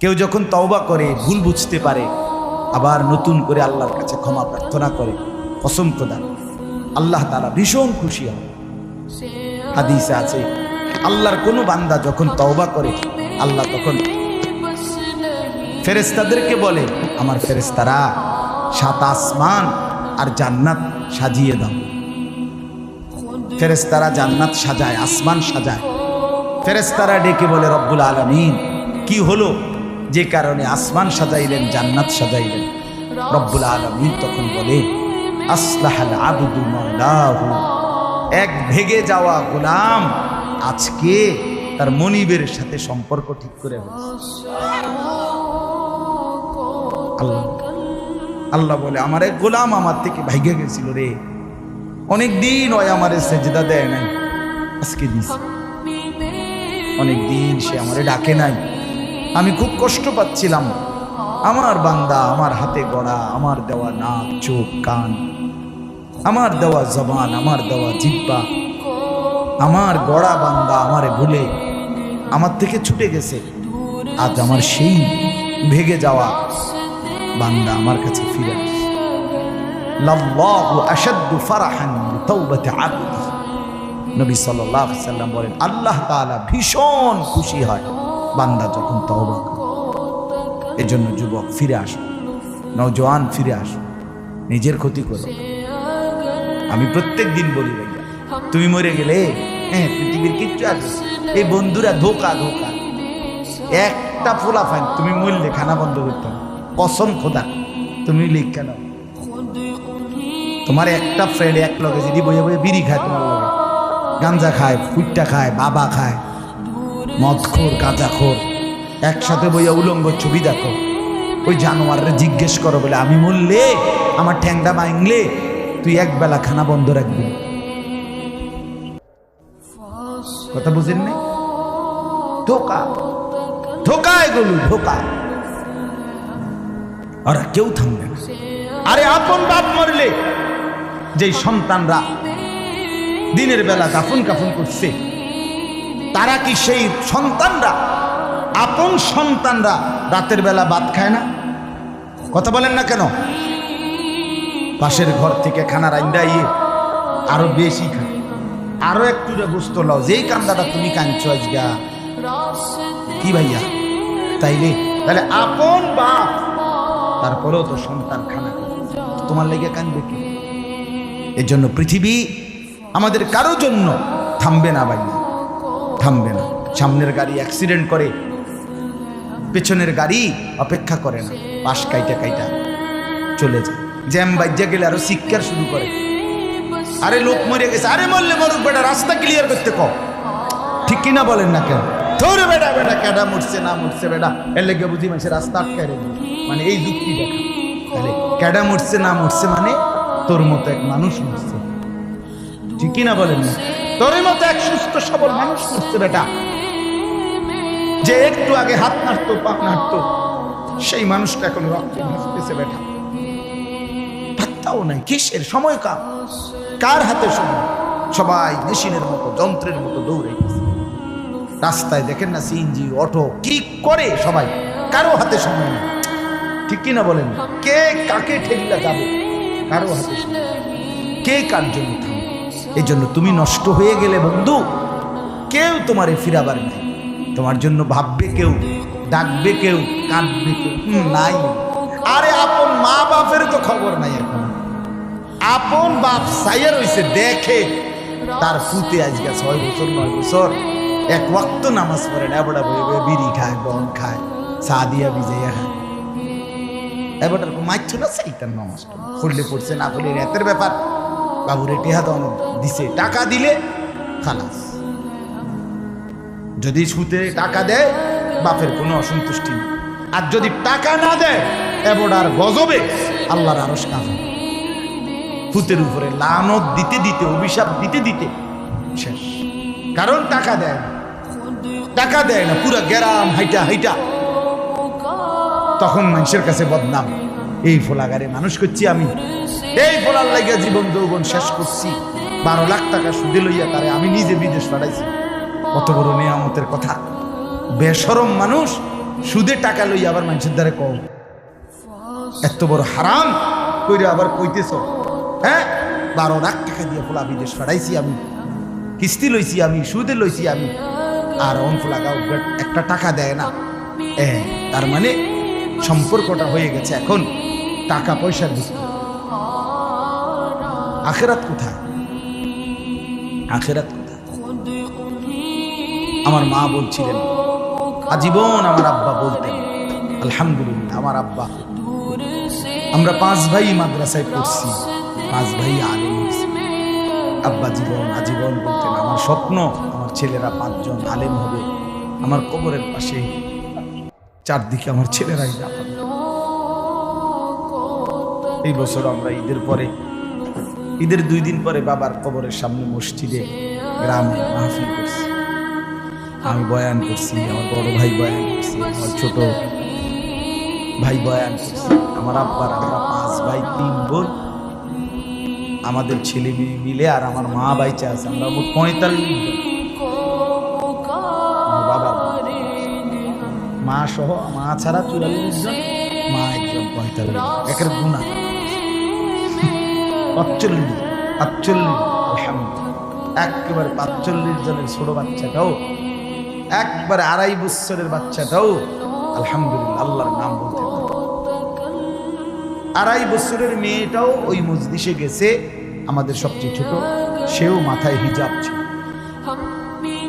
কেউ যখন তওবা করে, ভুল বুঝতে পারে, আবার নতুন করে আল্লাহর কাছে ক্ষমা প্রার্থনা করে, কসম খোদা আল্লাহ তাআলা ভীষণ খুশি হন। হাদিসে আছে আল্লাহর কোনো বান্দা যখন তওবা করে, আল্লাহ তখন ফেরেশতাদেরকে বলে, আমার ফেরেশতারা 7 আসমান আর জান্নাত সাজিয়ে দাও। ফেরেশতারা জান্নাত সাজায়, আসমান সাজায়। ফেরেশতারা ডেকে বলে, রব্বুল আলামিন কি হলো যে কারণে আসমান সাজাইলেন, জান্নাত সাজাইলেন? রব্বুল আলামিন তখন বলে, আসলাহাল আবদু মাওলাহু, এক ভেগে যাওয়া গোলাম আজকে তার মনিবের সাথে সম্পর্ক ঠিক করে আল্লাহ আল্লাহ বলে, আমার এক গোলাম আমার থেকে ভাইগে গেছিল রে, অনেকদিন ওই আমারে সেজদা দেয় নাই, আজকে দিছে। অনেকদিন সে আমারে ডাকে নাই, আমি খুব কষ্ট পাচ্ছিলাম। আমার বান্দা আমার হাতে গড়া, আমার দেওয়া নাক, চোখ, কান, আমার দেওয়া জবান, আমার দেওয়া জিহ্বা, আমার গড়া বান্দা আমারে ভুলে আমার থেকে ছুটে গেছে। আজ আমার সেই ভেগে যাওয়া বান্দা আমার কাছে ফিরে আসে। লাল্লাহু আশাদ্দু ফারাহান বিতাওবাতি আবদি, নবী সাল্লাল্লাহু আলাইহি সাল্লাম বলেন, আল্লাহ তাআলা ভীষণ খুশি হয় বান্দা যখন তওবা করে। এজন্য যুবক ফিরে আসো, নওজোয়ান ফিরে আসো, নিজের ক্ষতি করো। আমি প্রত্যেক দিন বলি, ভাইয়া তুমি মরে গেলে পৃথিবীর কিচ্ছু আছে, এই বন্ধুরা ধোকা ধোকা। একটা ফোলা ফাইন তুমি মরলে খানা বন্ধ করতে হবে, কসম খোদা তুমি লিখে নাও। তোমার একটা ফ্রেন্ড এক লগে যদি বইয়ে বইয়ে বিড়ি খায়, তোমার লগে গাঞ্জা খায়, ফুটটা খায়, বাবা খায়, মদখোর, গাঁজাখোর, একসাথে বইয়া উলঙ্গ ছবি দেখো, ওই জানোয়াররে জিজ্ঞেস করো বলে, আমি মরলে আমার ঠ্যাংটা ভাঙলে তুই এক বেলা খানা বন্ধ রাখবি। কথা বুঝেন নাই? ধোকা ধোকা, এগুলো ধোকা। আর কেউ থামবে না। আরে আপন বাপ মরলে যেই সন্তানরা দিনের বেলা দাফন কাফন করছে, তারা কি সেই সন্তানরা, আপন সন্তানরা রাতের বেলা ভাত খায় না? কথা বলেন না কেন? পাশের ঘর থেকে খানা রান্দাইয়ে আরো বেশি খায়, আরো একটু গোস্ত লাও, যেই কান্দাটা তুমি কাঁদছো আজগা কি ভাইয়া? তাহলে আপন বাপ, তারপরেও তো সন্তান খানা তোমার লেগে কাঁদবে কি? এর জন্য পৃথিবী আমাদের কারো জন্য থামবে না ভাইয়া, থামবে না। সামনের গাড়ি অ্যাক্সিডেন্ট করে, পেছনের গাড়ি অপেক্ষা করে না, পাশ কাইটা কাইটা চলে যায়। জ্যাম বাজ্যা গেলে আরো শিক্ষার শুরু করে, আরে লোক মরে গেছে, আরে মরলে মরুক বেটা, রাস্তা ক্লিয়ার করতে কও। ঠিক কিনা বলেন না কেন? ধরে বেটা বেটা কেডা মরছে না মরছে বেটা, এর লেগে বুঝি মানুষের রাস্তা আটকায় রেখে, মানে এই যুক্তি দেখা। তাহলে কেডা মরছে না মরছে মানে তোর মতো এক মানুষ মরছে। ঠিক কিনা বলেন না? তোর মতো এক সুস্থ সবল মানুষ মরছে বেটা, যে একটু আগে হাত নাড়তো, পা নাড়তো, সেই মানুষটা এখন রক্তে ভাসতেছে বেটা। পাত্তাও নাই, কিসের সময়? কার হাতে সময়? সবাই মেশিনের মতো, যন্ত্রের মতো দৌড়ে গেছে। রাস্তায় দেখেন না সিএনজি, অটো কি করে সবাই, কারো হাতে সময় নেই। ঠিক কিনা বলেন? কে কাকে ঠেলিলা যাবে, কারো হাতে সময়, কে কার জন্য থামবে। এই জন্য তুমি নষ্ট হয়ে গেলে বন্ধু, কেউ তোমারে ফিরাবার নাই। তোমার জন্য ভাববে কেউ, ডাকবে কেউ, কাঁদবে কেউ নাই। আরে আপন মা বাপের তো খবর নাই এখন। আপন বাপ সাইয়ার হইছে, দেখে তার ফুতে আজকে 6 বছর 9 বছর এক ওয়াক্ত নামাজ পড়ে না, এবড়া বয়ে বয়ে বিড়ি খায়, বন খায়, চা দিয়া ভিজাইয়া খায়। এবটার মাইছো না সেইটার নামাজ পড়লে পড়ছে, না পড়লে রাতের ব্যাপার। বাবুরে টেহা দাও দিছে, টাকা দিলে খালাস। যদি সুতে টাকা দেয় বাপের কোনো অসন্তুষ্টি নেই, আর যদি টাকা না দেয় এবড়ার গজবে আল্লাহর আরশ কাঁপে। ফুতের উপরে লানত দিতে দিতে, অভিশাপ দিতে দিতে শেষ। কারণ টাকা দেয় না, টাকা দেয় না, পুরো গ্রাম হাইটা হাইটা তখন মানুষের কাছে বদনাম। এই ফোলাগারে মানুষ করছি আমি, এই ফোলার লাগিয়া জীবন যৌবন শেষ করছি, 12 লাখ টাকা সুদে লইয়া তারে আমি নিজে বিদেশ পাঠাইছি। কত বড় নিয়ামতের কথা। বেশরম মানুষ সুদে টাকা লই আবার মানুষের দ্বারা কও এত বড় হারাম কইরা আবার কইতেছ হ্যাঁ 12 লাখ টাকা দিয়ে পোলা বিদেশ ফাড়াইছি আমি কিস্তি লইছি আমি সুদে লইছি আমি আর অনফলাগাও একটা টাকা দেয় না তার মানে সম্পর্কটা হয়ে গেছে এখন টাকা পয়সার দিকে আখিরাত কোথায় আখিরাত কোথায় আমার মা বলছিলেন আজীবন আমার আব্বা বলতেন আলহামদুলিল্লাহ আমার আব্বা আমরা 5 ভাই মাদ্রাসায় পড়ছি 5 ভাই আলেম হয়েছি আব্বা আজীবন বলতেন আমার স্বপ্ন আমার ছেলেরা 5 জন আলেম হবে আমার কবরের পাশে চারদিকে আমার ছেলেরাই যাবে এই বছর আমরা ঈদের 2 দিন পরে বাবার কবরের সামনে মসজিদে গ্রামে মাহফিল করছি আমি বয়ান করছি আমার বড় ভাই বয়ান করছি আমার ছোট ভাই বয়ান করছি আমার আব্বার আমরা 5 ভাই 3 বোন আমাদের ছেলে মেয়ে মিলে আর আমার মা বাইচা আছে আমরা মোট 45 জন বাবা মা সহ মা ছাড়া 44 জন মা একজন 45 একের গুণা 45 আলহামদুলিল্লাহ একেবারে 45 জনের ছোট বাচ্চাটাও একবারে 2.5 বছরের বাচ্চাটাও আলহামদুলিল্লাহ আল্লাহর নাম বলতে পারে 2.5 বছরের মেয়েটাও ওই মজলিসে গেছে আমাদের সবচেয়ে ছোট সেও মাথায় হিজাব ছিল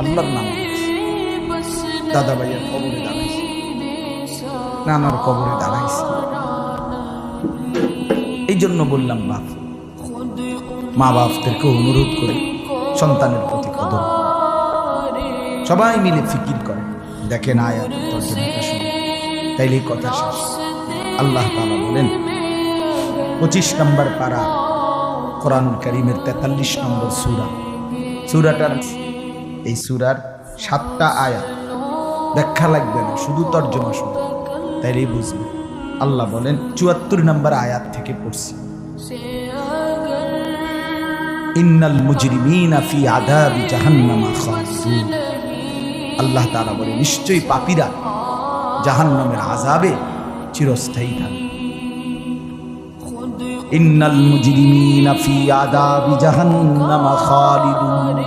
আল্লাহর নাম দাদা ভাইয়ের কবরে দাঁড়াইছে নানার কবরে দাঁড়াইছে এই জন্য বললাম বাপ মা বাপদেরকে অনুরোধ করে সন্তানের প্রতি কদর সবাই মিলে ফিকির করে দেখেন আয়াত তর্জমাটা শুনে তাইলে কথা শেষ আল্লাহ তাআলা বলেন 25 নম্বর পারা কোরআনুল কারীমের 43 নম্বর সূরাটার এই সূরার 7টা আয়াত ব্যাখ্যা লাগবে না শুধু তর্জমা শুনে তাইলেই বুঝবে আল্লাহ বলেন 74 নম্বর আয়াত থেকে পড়ছি ইন্নাল মুজরিমিনা ফি আযাবি জাহান্নাম খালিদুন আল্লাহ তাআলা বলে নিশ্চয়ই পাপীরা জাহান্নামের আযাবে চিরস্থায়ী থাকবে ইন্নাল মুজরিমিনা ফি আযাবি জাহান্নাম খালিদুন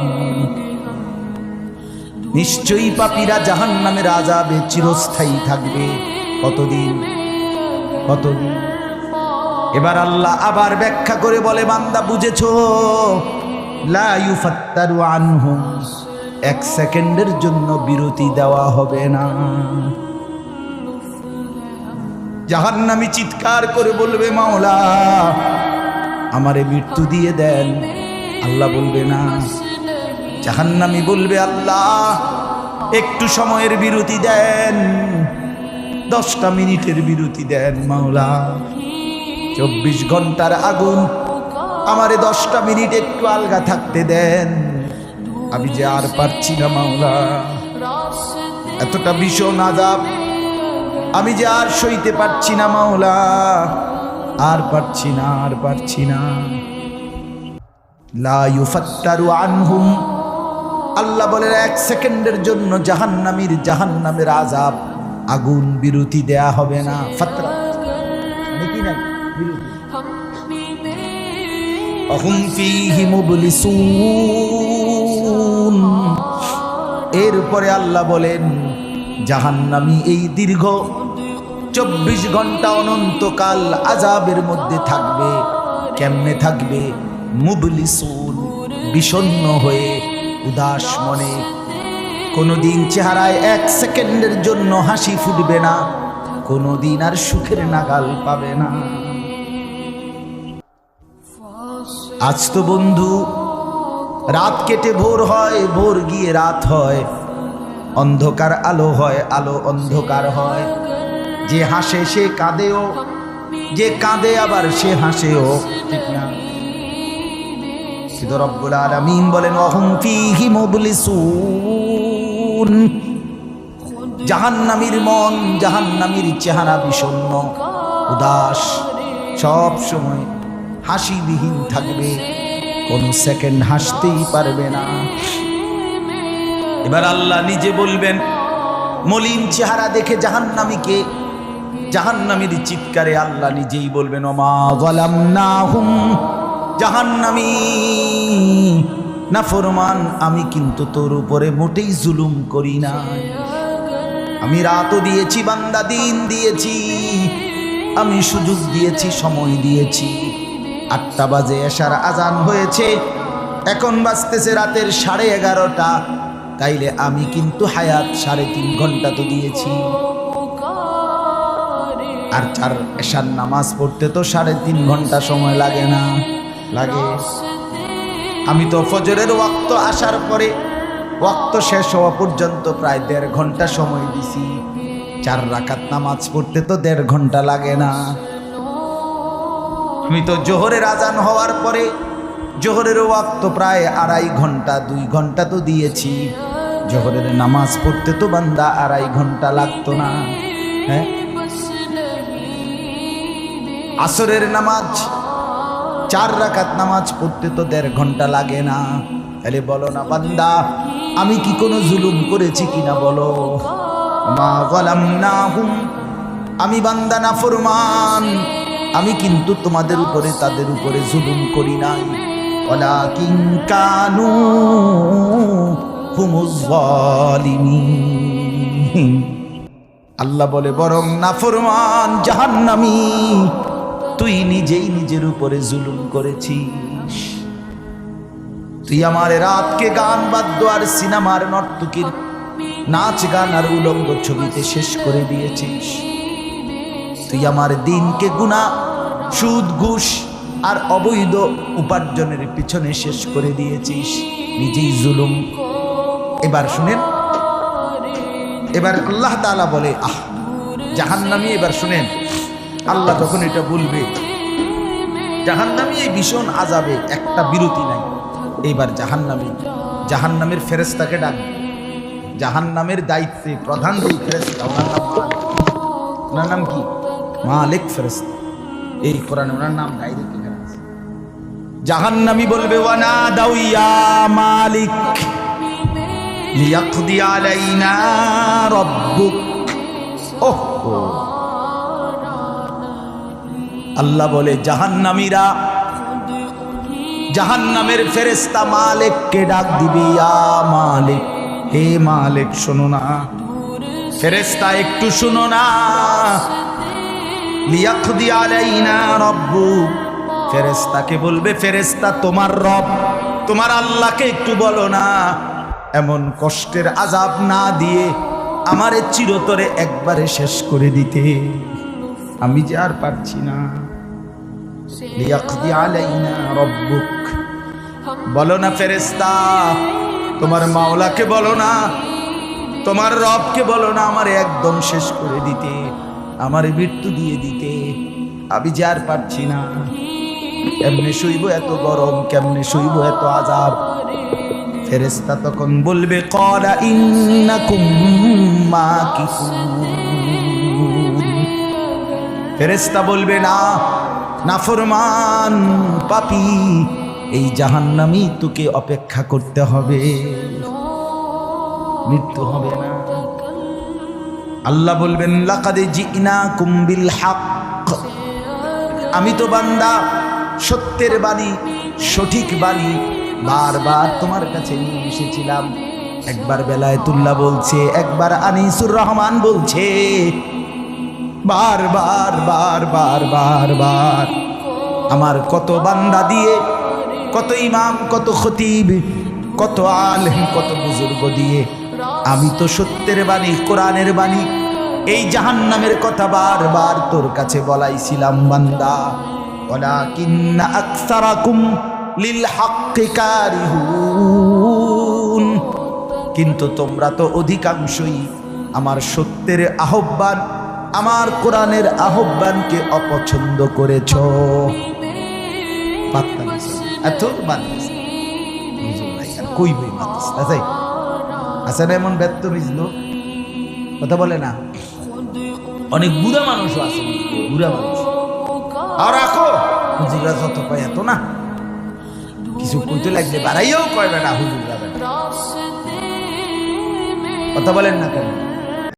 নিশ্চয়ই পাপীরা জাহান্নামের আযাবে চিরস্থায়ী থাকবে কতদিন এবার আল্লাহ আবার ব্যাখ্যা করে বলে বান্দা বুঝেছো লা ইউফাত্তারু আনহুম 1 সেকেন্ডের জন্য বিরতি দেওয়া হবে না জাহান্নামী চিৎকার করে বলবে মাওলা আমারে মৃত্যু দিয়ে দেন আল্লাহ বলবে না জাহান্নামী বলবে আল্লাহ একটু সময়ের বিরতি দেন 10টা মিনিটের বিরতি দেন মাওলা 24 ঘন্টার আগুন আমারে 10টা মিনিট একটু আলগা থাকতে দেন আমি যে আর পারছি না মাওলা এতটা ভীষণ আযাব আমি যে আর সইতে পারছি না মাওলা আর পারছি না লা ইউফাত্তারু আনহুম আল্লাহ বলেন 1 সেকেন্ডের জন্য জাহান্নামের আযাব আগুন বিরতি দেয়া হবে না ফাতরা নাকি না বিরতি আহুম ফীহি মুবলিসুন এরপরে আল্লাহ বলেন জাহান্নামী এই দীর্ঘ 24 ঘন্টা অনন্তকাল আযাবের মধ্যে থাকবে কেমনে থাকবে মুবলিসুন বিষণ্ণ হয়ে উদাস মনে কোনদিন চেহারায় 1 সেকেন্ডের জন্য হাসি ফুটবে না কোনদিন আর সুখের নাগাল পাবে না আজ তো বন্ধু রাত কেটে ভোর হয় ভোর গিয়ে রাত হয় অন্ধকার আলো হয় আলো অন্ধকার হয় যে হাসে সে কাঁদেও যে কাঁদে আবার সে হাসেও ঠিক না কিন্তু রব্বুল আলামিন বলেন ওয়াহুম ফীহি মুবলিসুন জাহান্নামীর মন জাহান্নামীর চেহারা বিষণ্ণ উদাস সব সময় হাসিবিহীন থাকবে কোন সেকেন্ড হাসতেই পারবে না এবার আল্লাহ নিজে বলবেন মলিন চেহারা দেখে জাহান্নামীকে, জাহান্নামীর চিৎকারে আল্লাহ নিজেই বলবেন ওমা যালামনাহুম, জাহান্নামী নাফরমান আমি কিন্তু তোর উপরে মোটেই জুলুম করি না। আমি রাতও দিয়েছি বান্দা, দিন দিয়েছি, আমি সুযোগ দিয়েছি, সময় দিয়েছি। 8টা বাজে এশার আজান হয়েছে, এখন বাজতেছে রাতের 11:30। তাইলে আমি কিন্তু হায়াত 3.5 ঘন্টা তো দিয়েছি। আর 4 এশার নামাজ পড়তে তো 3.5 ঘন্টা সময় লাগে না? লাগে। আমি তো ফজরের ওয়াক্ত আসার পরে ওয়াক্ত শেষ হওয়া পর্যন্ত প্রায় 1.5 ঘন্টা সময় দিছি। 4 রাকাত নামাজ পড়তে তো 1.5 ঘন্টা লাগে না? আমি তো জোহরের আজান হওয়ার পরে জোহরের ওয়াক্ত প্রায় 2.5 ঘন্টা, 2 ঘন্টা তো দিয়েছি। জোহরের নামাজ পড়তে তো বান্দা 2.5 ঘন্টা লাগতো না? হ্যাঁ। আসরের নামাজ 4 রাকাত নামাজ পড়তে তো 1.5 ঘন্টা লাগে না? তাহলে বলো না বান্দা আমি কি কোনো জুলুম করেছি কিনা বলো? মা যালামনাহুম, আমি বান্দা নাফরমান, আমি কিন্তু তোমাদের উপরে তাদের উপরে জুলুম করি নাই। ওয়ালাকিন কানু হুমুজ যালিমিন। আল্লাহ বলে বরং নাফরমান জাহান্নামী তুই নিজেই নিজের উপরে জুলুম করেছিস। তুই আমার রাতকে গান বাদ্য আর সিনেমার নর্তকীর নাচ গান আর উলঙ্গ ছবিতে শেষ করে দিয়েছিস। তুই আমার দিনকে গুনাহ, সুদ, ঘুষ আর অবৈধ উপার্জনের পিছনে শেষ করে দিয়েছিস, নিজেই জুলুম। এবার শুনেন, এবার আল্লাহ তাআলা বলে জাহান্নামী, এবার শুনেন আল্লাহ যখন এটা বলবে জাহান্নামী এই ভীষণ আযাবে একটা বিরতি নাই। এইবার জাহান্নামের ফেরেশতাকে ডাকবে। জাহান্নামের দায়িত্বে প্রধান যেই ফেরেশতা, ওনার নাম কি? মালিক ফেরেশতা। এই কোরআনে ওনার নাম ডাইরেক্ট এখানে আছে। জাহান্নামী বলবে ওয়ানা দাউ ইয়া মালিক লিয়াকদি আলাইনা রাব্বুক। আল্লাহ বলে জাহান্নামীরা, জাহান্নামের ফেরেশতা মালিককে ডাক দিবে, ইয়া মালিক, হে মালিক শোনো না, ফেরেশতা একটু শোনো না। লিয়াকদি আলাইনা রাব্বুক, ফেরেশতাকে বলবে ফেরেশতা তোমার রব, তোমার আল্লাহকে একটু বলো না এমন কষ্টের আযাব না দিয়ে আমারে চিরতরে একবারে শেষ করে দিতে, আমি যে আর পারছি না। লিয়াকদি আলাইনা রাব্বুক, বলো না ফেরেশতা তোমার মাওলাকে বলো না, তোমার রবকে বলো না আমারে একদম শেষ করে দিতে, আমারে মৃত্যু দিয়ে দিতে, আমি যে আর পারছি না। কেমনে সইব এত গরম, কেমনে সইব এত আযাব? ফেরেশতা তখন বলবে ক্বালা ইন্নাকুম মাকিসুন। ফেরেশতা বলবে না নাফরমান পাপী, এই জাহান্নামী তোকে অপেক্ষা করতে হবে, মৃত্যু হবে না। আল্লাহ বলবেন লাকাদ জিনাকুম বিল হক, আমি তো বান্দা সত্যের বাণী, সঠিক বাণী বারবার তোমার কাছে নিয়ে এসেছিলাম। একবার বেলায়েতুল্লাহ বলছে, একবার আনিসুর রহমান বলছে, বারবার বারবার বারবার আমার কত বান্দা দিয়ে, কত ইমাম, কত খতিব, কত আলেম, কত বুজুর্গ দিয়ে আমি তো সত্যের বাণী, কোরআনের বাণী, এই জাহান্নামের কথা বারবার তোর কাছে বলাইছিলাম বান্দা। ওয়ালাকিন্না আকসারাকুম লিল হাক্কি কারিহুন, কিন্তু তোমরা তো অধিকাংশই আমার সত্যের আহ্বান, আমার কোরআনের আহ্বানকে অপছন্দ করেছো। পাত্তা দিছ এত বানিস বুঝুন নাই আর কই বই মাতিস তাই আছে না? এমন ব্যর্থ বুঝলো কথা বলে না। অনেক বুড়া মানুষও আছে, বুড়া মানুষ আর রাখো হুজুররা যত কয় এত না, কিছু কইতে লাগলে বাড়াইও কয় বেটা হুজুররা, কথা বলেন না কেন?